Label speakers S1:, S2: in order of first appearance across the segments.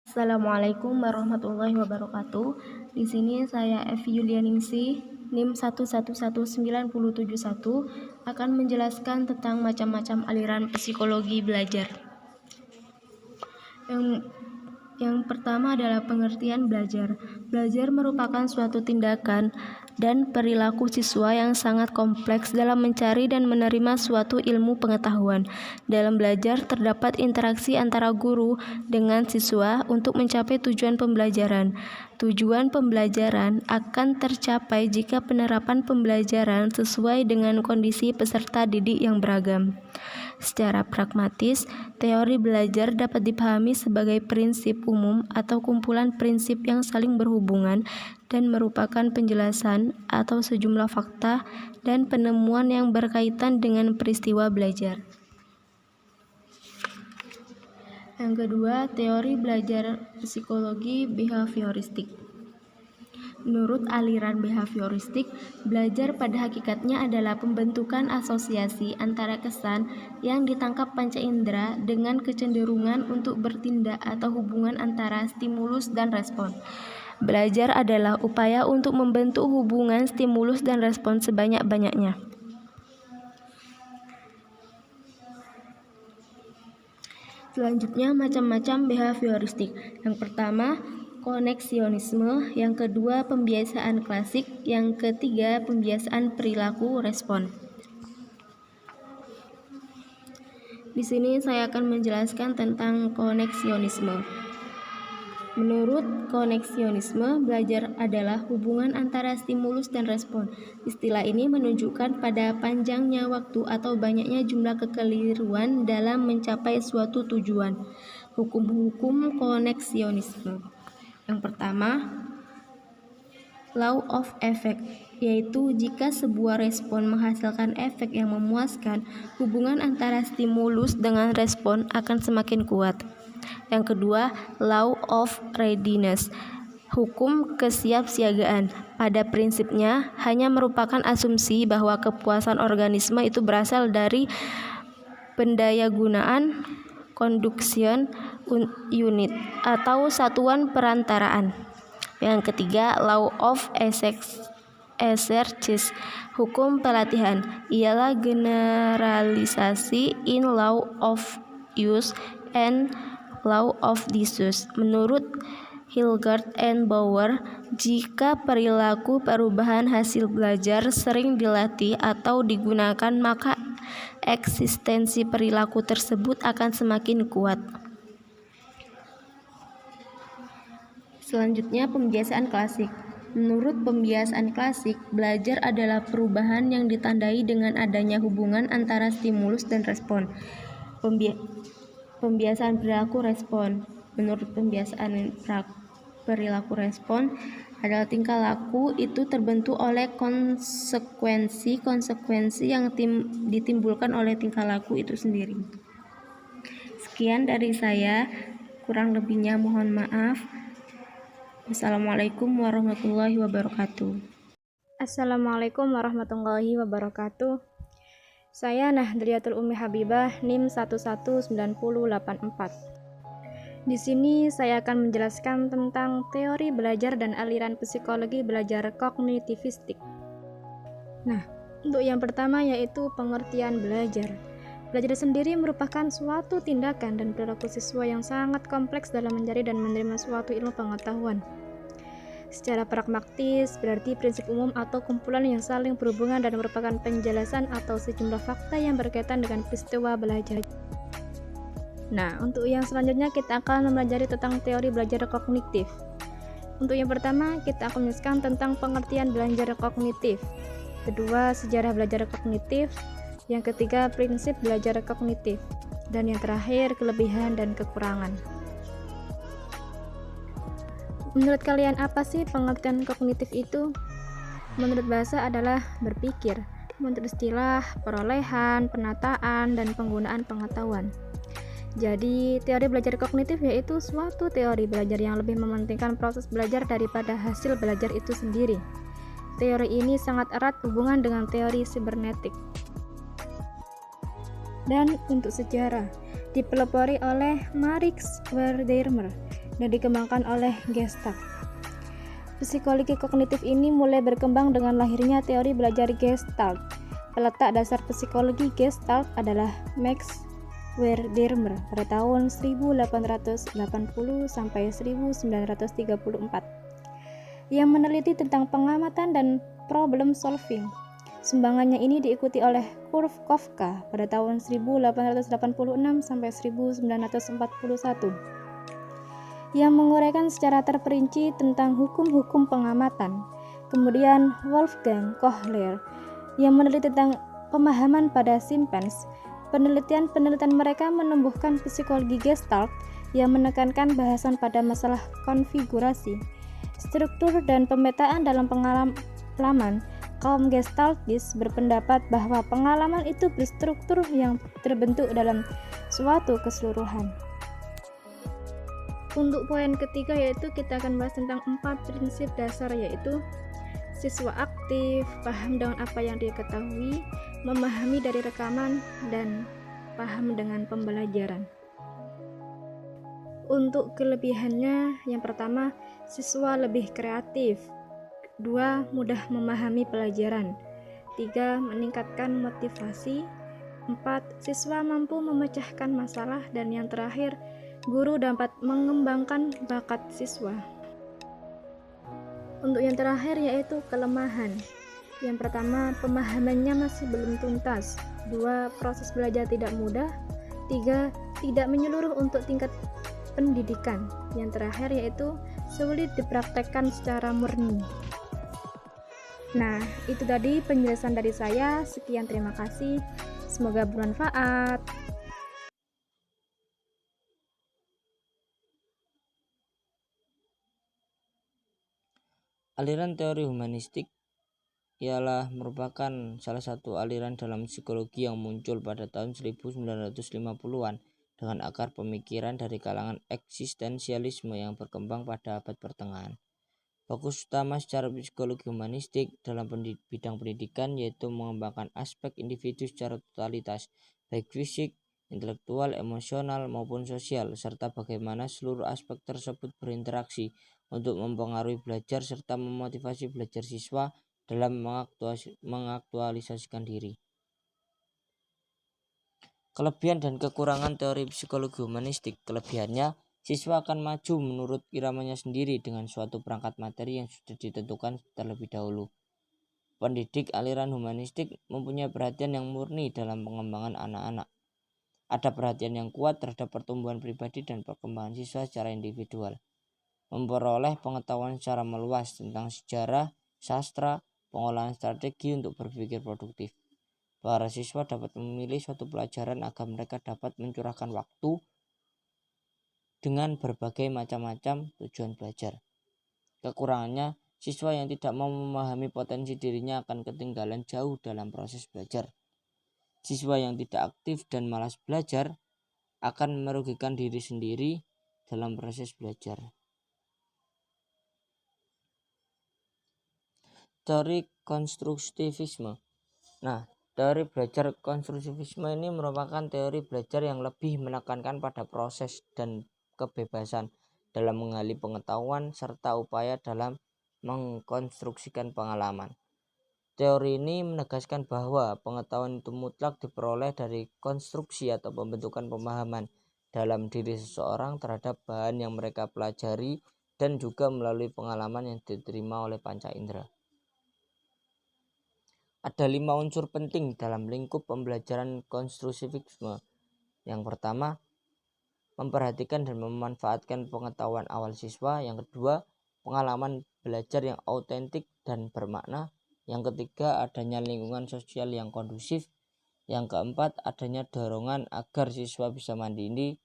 S1: Assalamualaikum warahmatullahi wabarakatuh. Di sini saya Evi Yulianingsih, NIM 111971 akan menjelaskan tentang macam-macam aliran psikologi belajar. Yang pertama adalah pengertian belajar. Belajar merupakan suatu tindakan dan perilaku siswa yang sangat kompleks dalam mencari dan menerima suatu ilmu pengetahuan. Dalam belajar terdapat interaksi antara guru dengan siswa untuk mencapai tujuan pembelajaran. Tujuan pembelajaran akan tercapai jika penerapan pembelajaran sesuai dengan kondisi peserta didik yang beragam. Secara pragmatis, teori belajar dapat dipahami sebagai prinsip umum atau kumpulan prinsip yang saling berhubungan dan merupakan penjelasan atau sejumlah fakta dan penemuan yang berkaitan dengan peristiwa belajar. Yang kedua, teori belajar psikologi behavioristik. Menurut aliran behavioristik, belajar pada hakikatnya adalah pembentukan asosiasi antara kesan yang ditangkap panca indera dengan kecenderungan untuk bertindak atau hubungan antara stimulus dan respon. Belajar adalah upaya untuk membentuk hubungan stimulus dan respon sebanyak-banyaknya. Selanjutnya, macam-macam behavioristik. Yang pertama, koneksionisme, yang kedua pembiasaan klasik, yang ketiga pembiasaan perilaku respon. Di sini saya akan menjelaskan tentang koneksionisme. Menurut koneksionisme, belajar adalah hubungan antara stimulus dan respon. Istilah ini menunjukkan pada panjangnya waktu atau banyaknya jumlah kekeliruan dalam mencapai suatu tujuan. Hukum-hukum koneksionisme. Yang pertama, law of effect, yaitu jika sebuah respon menghasilkan efek yang memuaskan, hubungan antara stimulus dengan respon akan semakin kuat. Yang kedua, law of readiness, hukum kesiapsiagaan. Pada prinsipnya, hanya merupakan asumsi bahwa kepuasan organisme itu berasal dari pendayagunaan conduction unit atau satuan perantaraan. Yang ketiga, law of exercise, hukum pelatihan, ialah generalisasi in law of use and law of disuse. Menurut Hilgard and Bauer, jika perilaku perubahan hasil belajar sering dilatih atau digunakan, maka eksistensi perilaku tersebut akan semakin kuat. Selanjutnya, pembiasaan klasik. Menurut pembiasaan klasik, belajar adalah perubahan yang ditandai dengan adanya hubungan antara stimulus dan respon. Pembiasaan perilaku respon. Menurut pembiasaan perilaku respon adalah tingkah laku itu terbentuk oleh konsekuensi yang ditimbulkan oleh tingkah laku itu sendiri. Sekian dari saya, kurang lebihnya mohon maaf. Assalamualaikum warahmatullahi wabarakatuh.
S2: Assalamualaikum warahmatullahi wabarakatuh. Saya Nahdliyatul Ummi Habibah, NIM 119084. Di sini saya akan menjelaskan tentang teori belajar dan aliran psikologi belajar kognitivistik. Nah, untuk yang pertama yaitu pengertian belajar. Belajar sendiri merupakan suatu tindakan dan perilaku siswa yang sangat kompleks dalam mencari dan menerima suatu ilmu pengetahuan. Secara pragmatis, berarti prinsip umum atau kumpulan yang saling berhubungan dan merupakan penjelasan atau sejumlah fakta yang berkaitan dengan peristiwa belajar. Nah, untuk yang selanjutnya kita akan mempelajari tentang teori belajar kognitif. Untuk yang pertama, kita akan menjelaskan tentang pengertian belajar kognitif. Kedua, sejarah belajar kognitif. Yang ketiga, prinsip belajar kognitif. Dan yang terakhir, kelebihan dan kekurangan. Menurut kalian apa sih pengertian kognitif itu? Menurut bahasa adalah berpikir. Menurut istilah, perolehan, penataan, dan penggunaan pengetahuan. Jadi, teori belajar kognitif yaitu suatu teori belajar yang lebih mementingkan proses belajar daripada hasil belajar itu sendiri. Teori ini sangat erat hubungan dengan teori sibernetik. Dan untuk sejarah, dipelopori oleh Marix Wertheimer dan dikembangkan oleh Gestalt. Psikologi kognitif ini mulai berkembang dengan lahirnya teori belajar Gestalt. Peletak dasar psikologi Gestalt adalah Max Wertheimer pada tahun 1880 sampai 1934 yang meneliti tentang pengamatan dan problem solving. Sumbangannya ini diikuti oleh Kurt Koffka pada tahun 1886 sampai 1941 yang menguraikan secara terperinci tentang hukum-hukum pengamatan. Kemudian Wolfgang Kohler yang meneliti tentang pemahaman pada simpans. Penelitian-penelitian mereka menumbuhkan psikologi Gestalt yang menekankan bahasan pada masalah konfigurasi, struktur, dan pemetaan dalam pengalaman. Kaum Gestaltis berpendapat bahwa pengalaman itu berstruktur yang terbentuk dalam suatu keseluruhan. Untuk poin ketiga yaitu kita akan bahas tentang 4 prinsip dasar, yaitu siswa aktif, paham dengan apa yang dia ketahui, memahami dari rekaman, dan paham dengan pembelajaran. Untuk kelebihannya, yang pertama, siswa lebih kreatif. 2. Mudah memahami pelajaran. 3. Meningkatkan motivasi. 4. Siswa mampu memecahkan masalah. Dan yang terakhir, guru dapat mengembangkan bakat siswa. Untuk yang terakhir yaitu kelemahan. Yang pertama, pemahamannya masih belum tuntas. 2. Proses belajar tidak mudah. 3. Tidak menyeluruh untuk tingkat pendidikan. Yang terakhir yaitu sulit dipraktekkan secara murni. Nah, itu tadi penjelasan dari saya. Sekian, terima kasih. Semoga bermanfaat.
S3: Aliran teori humanistik ialah merupakan salah satu aliran dalam psikologi yang muncul pada tahun 1950-an dengan akar pemikiran dari kalangan eksistensialisme yang berkembang pada abad pertengahan. Fokus utama secara psikologi humanistik dalam bidang pendidikan yaitu mengembangkan aspek individu secara totalitas, baik fisik, intelektual, emosional, maupun sosial, serta bagaimana seluruh aspek tersebut berinteraksi untuk mempengaruhi belajar serta memotivasi belajar siswa dalam mengaktualisasikan diri. Kelebihan dan kekurangan teori psikologi humanistik. Kelebihannya, siswa akan maju menurut iramanya sendiri dengan suatu perangkat materi yang sudah ditentukan terlebih dahulu. Pendidik aliran humanistik mempunyai perhatian yang murni dalam pengembangan anak-anak. Ada perhatian yang kuat terhadap pertumbuhan pribadi dan perkembangan siswa secara individual. Memperoleh pengetahuan secara meluas tentang sejarah, sastra, pengolahan strategi untuk berpikir produktif. Para siswa dapat memilih suatu pelajaran agar mereka dapat mencurahkan waktu dengan berbagai macam-macam tujuan belajar. Kekurangannya, siswa yang tidak mau memahami potensi dirinya akan ketinggalan jauh dalam proses belajar. Siswa yang tidak aktif dan malas belajar akan merugikan diri sendiri dalam proses belajar. Teori konstruktivisme. Nah, teori belajar konstruktivisme ini merupakan teori belajar yang lebih menekankan pada proses dan kebebasan dalam menggali pengetahuan serta upaya dalam mengkonstruksikan pengalaman. Teori ini menegaskan bahwa pengetahuan itu mutlak diperoleh dari konstruksi atau pembentukan pemahaman dalam diri seseorang terhadap bahan yang mereka pelajari dan juga melalui pengalaman yang diterima oleh panca indera. Ada 5 unsur penting dalam lingkup pembelajaran konstruktivisme. Yang pertama, memperhatikan dan memanfaatkan pengetahuan awal siswa. Yang kedua, pengalaman belajar yang autentik dan bermakna. Yang ketiga, adanya lingkungan sosial yang kondusif. Yang keempat, adanya dorongan agar siswa bisa mandiri.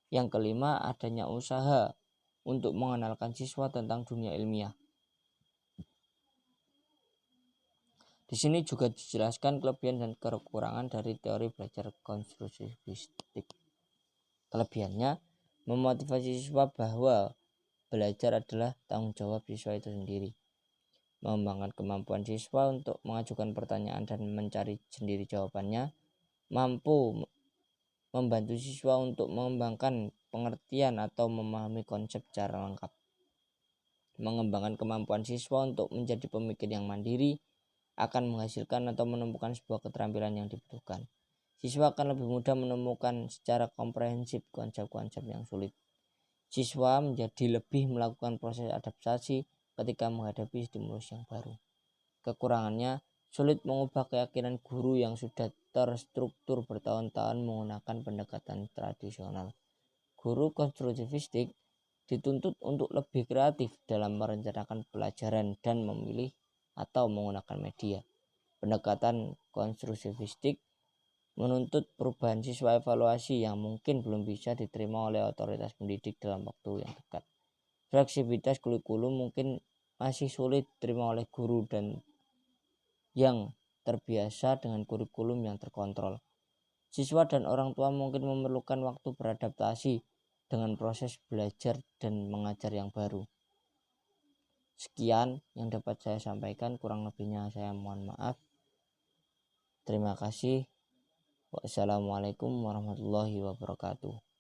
S3: Yang kelima, adanya usaha untuk mengenalkan siswa tentang dunia ilmiah. Di sini juga dijelaskan kelebihan dan kekurangan dari teori belajar konstruktivistik. Kelebihannya, memotivasi siswa bahwa belajar adalah tanggung jawab siswa itu sendiri. Mengembangkan kemampuan siswa untuk mengajukan pertanyaan dan mencari sendiri jawabannya. Mampu membantu siswa untuk mengembangkan pengertian atau memahami konsep secara lengkap. Mengembangkan kemampuan siswa untuk menjadi pemikir yang mandiri akan menghasilkan atau menemukan sebuah keterampilan yang dibutuhkan. Siswa akan lebih mudah menemukan secara komprehensif konsep-konsep yang sulit. Siswa menjadi lebih melakukan proses adaptasi ketika menghadapi stimulus yang baru. Kekurangannya, sulit mengubah keyakinan guru yang sudah terstruktur bertahun-tahun menggunakan pendekatan tradisional. Guru konstruktivistik dituntut untuk lebih kreatif dalam merencanakan pelajaran dan memilih atau menggunakan media. Pendekatan konstruktivistik menuntut perubahan siswa evaluasi yang mungkin belum bisa diterima oleh otoritas pendidik dalam waktu yang dekat. Fleksibilitas kurikulum mungkin masih sulit diterima oleh guru dan yang terbiasa dengan kurikulum yang terkontrol. Siswa dan orang tua mungkin memerlukan waktu beradaptasi dengan proses belajar dan mengajar yang baru. Sekian yang dapat saya sampaikan, kurang lebihnya saya mohon maaf. Terima kasih. Wassalamualaikum warahmatullahi wabarakatuh.